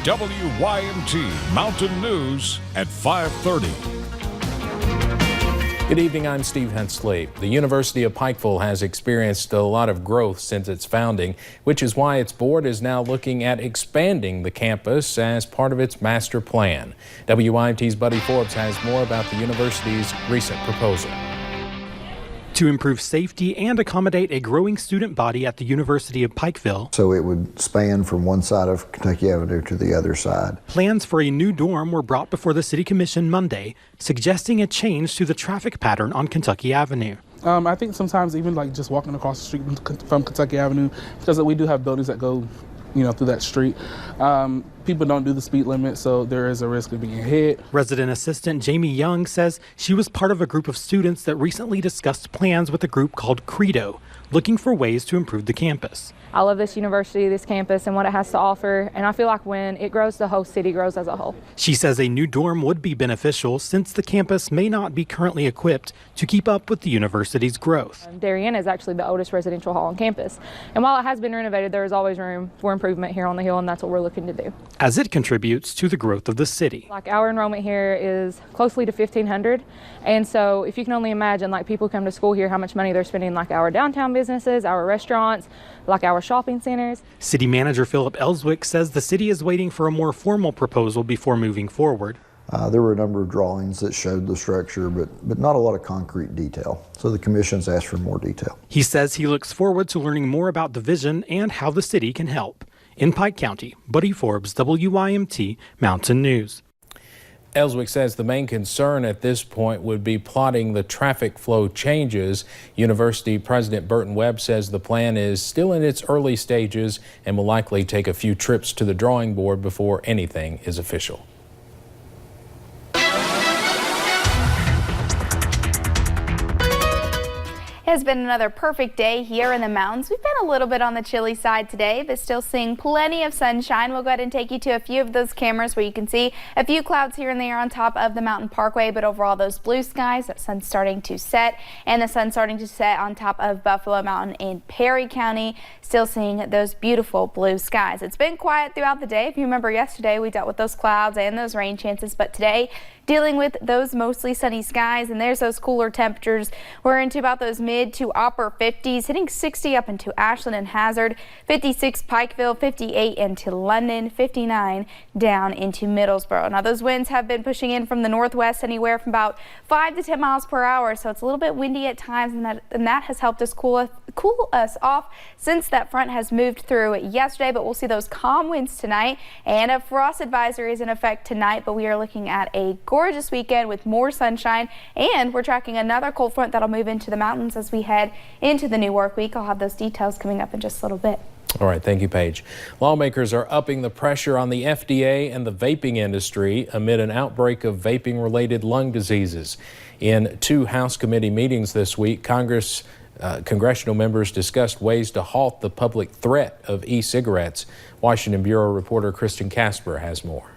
WYMT Mountain News at 5:30. Good evening, I'm Steve Hensley. The University of Pikeville has experienced a lot of growth since its founding, which is why its board is now looking at expanding the campus as part of its master plan. WYMT's Buddy Forbes has more about the university's recent proposal. To improve safety and accommodate a growing student body at the University of Pikeville. So it would span from one side of Kentucky Avenue to the other side. Plans for a new dorm were brought before the City Commission Monday, suggesting a change to the traffic pattern on Kentucky Avenue. I think sometimes even like just walking across the street from Kentucky Avenue, because we do have buildings that go through that street. People don't do the speed limit, so there is a risk of being hit. Resident assistant Jamie Young says she was part of a group of students that recently discussed plans with a group called Credo, looking for ways to improve the campus. I love this university, this campus, and what it has to offer, and I feel like when it grows, the whole city grows as a whole. She says a new dorm would be beneficial since the campus may not be currently equipped to keep up with the university's growth. Darien is actually the oldest residential hall on campus, and while it has been renovated, there is always room for improvement here on the hill, and that's what we're looking to do. As it contributes to the growth of the city. Like our enrollment here is closely to 1,500, and so if you can only imagine, like people come to school here, how much money they're spending, like our downtown businesses, our restaurants, like our shopping centers. City Manager Philip Ellswick says the city is waiting for a more formal proposal before moving forward. There were a number of drawings that showed the structure, but not a lot of concrete detail. So the commission's asked for more detail. He says he looks forward to learning more about the vision and how the city can help. In Pike County, Buddy Forbes, WYMT Mountain News. Ellswick says the main concern at this point would be plotting the traffic flow changes. University President Burton Webb says the plan is still in its early stages and will likely take a few trips to the drawing board before anything is official. It has been another perfect day here in the mountains. We've been a little bit on the chilly side today, but still seeing plenty of sunshine. We'll go ahead and take you to a few of those cameras where you can see a few clouds here and there on top of the mountain parkway, but overall those blue skies, that sun's starting to set, and the sun's starting to set on top of Buffalo Mountain in Perry County. Still seeing those beautiful blue skies. It's been quiet throughout the day. If you remember yesterday, we dealt with those clouds and those rain chances, but today dealing with those mostly sunny skies, and there's those cooler temperatures. We're into about those mid to upper 50s, hitting 60 up into Ashland and Hazard, 56 Pikeville, 58 into London, 59 down into Middlesboro. Now those winds have been pushing in from the northwest anywhere from about 5 to 10 miles per hour, so it's a little bit windy at times, and that has helped us cool us off since that front has moved through yesterday. But we'll see those calm winds tonight, and a frost advisory is in effect tonight, but we are looking at a gorgeous weekend with more sunshine, and we're tracking another cold front that'll move into the mountains as we head into the new work week. I'll have those details coming up in just a little bit. All right, thank you, Paige. Lawmakers are upping the pressure on the FDA and the vaping industry amid an outbreak of vaping-related lung diseases. In 2 House committee meetings this week, congressional members discussed ways to halt the public threat of e-cigarettes. Washington Bureau reporter Kristen Casper has more.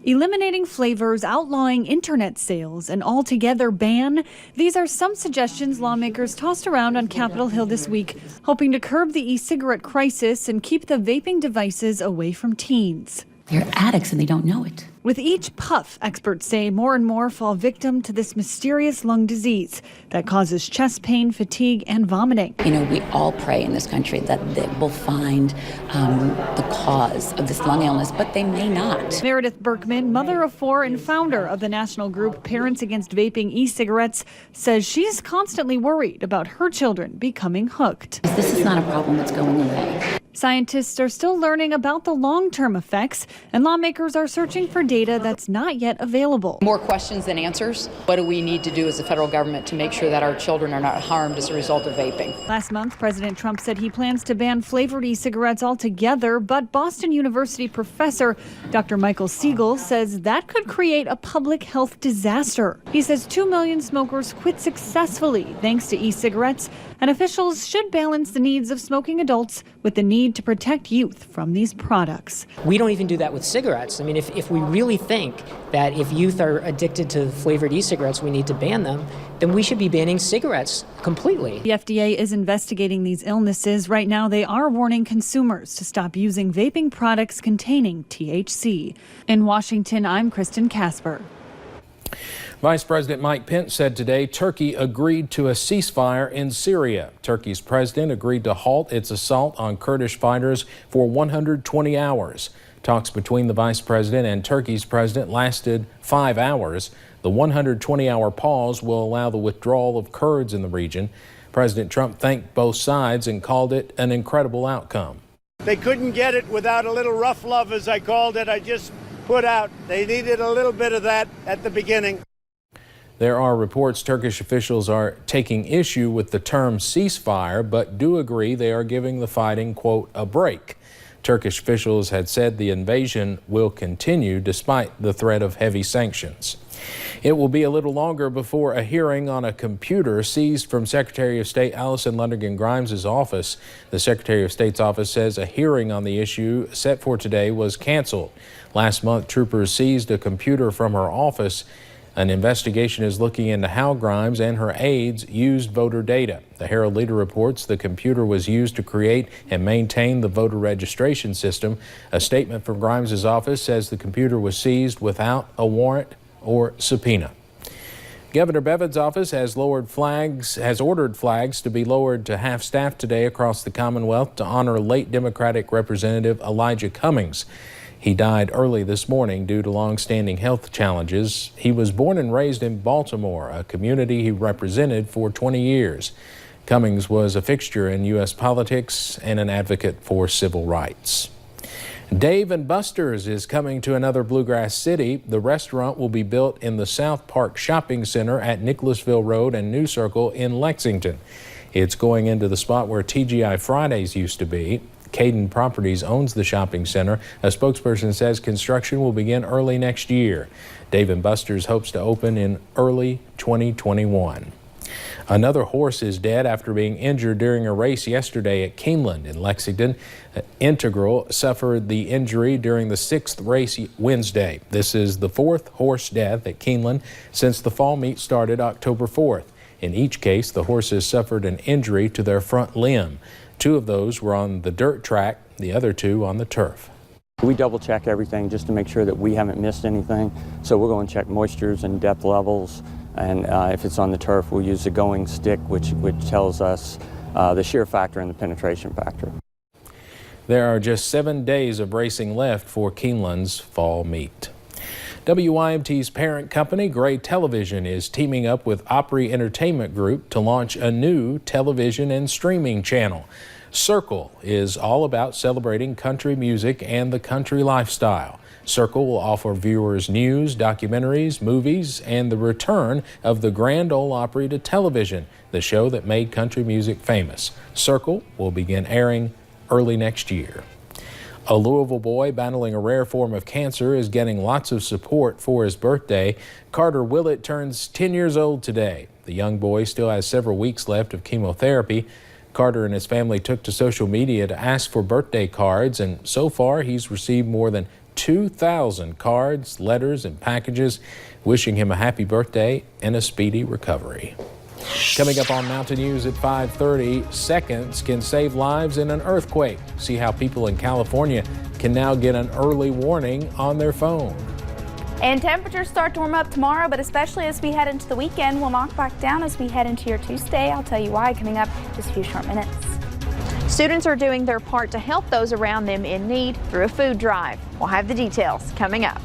Eliminating flavors, outlawing internet sales, and altogether ban. These are some suggestions lawmakers tossed around on Capitol Hill this week, hoping to curb the e-cigarette crisis and keep the vaping devices away from teens. They're addicts and they don't know it. With each puff, experts say more and more fall victim to this mysterious lung disease that causes chest pain, fatigue, and vomiting. You know, we all pray in this country that they will find the cause of this lung illness, but they may not. Meredith Berkman, mother of 4 and founder of the national group Parents Against Vaping E-Cigarettes, says she's constantly worried about her children becoming hooked. This is not a problem that's going away. Scientists are still learning about the long-term effects, and lawmakers are searching for data that's not yet available. More questions than answers. What do we need to do as the federal government to make sure that our children are not harmed as a result of vaping? Last month, President Trump said he plans to ban flavored e-cigarettes altogether, but Boston University professor Dr. Michael Siegel says that could create a public health disaster. He says 2 million smokers quit successfully thanks to e-cigarettes, and officials should balance the needs of smoking adults with the need need to protect youth from these products. We don't even do that with cigarettes. I mean, if we really think that if youth are addicted to flavored e-cigarettes, we need to ban them, then we should be banning cigarettes completely. The FDA is investigating these illnesses. Right now, they are warning consumers to stop using vaping products containing THC. In Washington, I'm Kristen Casper. Vice President Mike Pence said today Turkey agreed to a ceasefire in Syria. Turkey's president agreed to halt its assault on Kurdish fighters for 120 hours. Talks between the vice president and Turkey's president lasted 5 hours. The 120-hour pause will allow the withdrawal of Kurds in the region. President Trump thanked both sides and called it an incredible outcome. They couldn't get it without a little rough love, as I called it. I just put out. They needed a little bit of that at the beginning. There are reports Turkish officials are taking issue with the term ceasefire, but do agree they are giving the fighting, quote, a break. Turkish officials had said the invasion will continue despite the threat of heavy sanctions. It will be a little longer before a hearing on a computer seized from Secretary of State Allison Lundergan Grimes' office. The Secretary of State's office says a hearing on the issue set for today was canceled. Last month, troopers seized a computer from her office. An investigation is looking into how Grimes and her aides used voter data. The Herald Leader reports the computer was used to create and maintain the voter registration system. A statement from Grimes' office says the computer was seized without a warrant or subpoena. Governor Bevin's office has ordered flags to be lowered to half-staff today across the Commonwealth to honor late Democratic Representative Elijah Cummings. He died early this morning due to long-standing health challenges. He was born and raised in Baltimore, a community he represented for 20 years. Cummings was a fixture in U.S. politics and an advocate for civil rights. Dave & Buster's is coming to another Bluegrass city. The restaurant will be built in the South Park Shopping Center at Nicholasville Road and New Circle in Lexington. It's going into the spot where TGI Fridays used to be. Caden Properties owns the shopping center. A spokesperson says construction will begin early next year. Dave & Buster's hopes to open in early 2021. Another horse is dead after being injured during a race yesterday at Keeneland in Lexington. Integral suffered the injury during the 6th race Wednesday. This is the 4th horse death at Keeneland since the fall meet started October 4th. In each case, the horses suffered an injury to their front limb. 2 of those were on the dirt track, the other 2 on the turf. We double check everything just to make sure that we haven't missed anything. So we'll go and check moistures and depth levels. And if it's on the turf, we'll use the going stick, which tells us the shear factor and the penetration factor. There are just 7 days of racing left for Keeneland's fall meet. WYMT's parent company, Gray Television, is teaming up with Opry Entertainment Group to launch a new television and streaming channel. Circle is all about celebrating country music and the country lifestyle. Circle will offer viewers news, documentaries, movies, and the return of the Grand Ole Opry to television, the show that made country music famous. Circle will begin airing early next year. A Louisville boy battling a rare form of cancer is getting lots of support for his birthday. Carter Willett turns 10 years old today. The young boy still has several weeks left of chemotherapy. Carter and his family took to social media to ask for birthday cards, and so far he's received more than 2,000 cards, letters, and packages wishing him a happy birthday and a speedy recovery. Coming up on Mountain News at 5:30, seconds can save lives in an earthquake. See how people in California can now get an early warning on their phone. And temperatures start to warm up tomorrow, but especially as we head into the weekend, we'll knock back down as we head into your Tuesday. I'll tell you why coming up in just a few short minutes. Students are doing their part to help those around them in need through a food drive. We'll have the details coming up.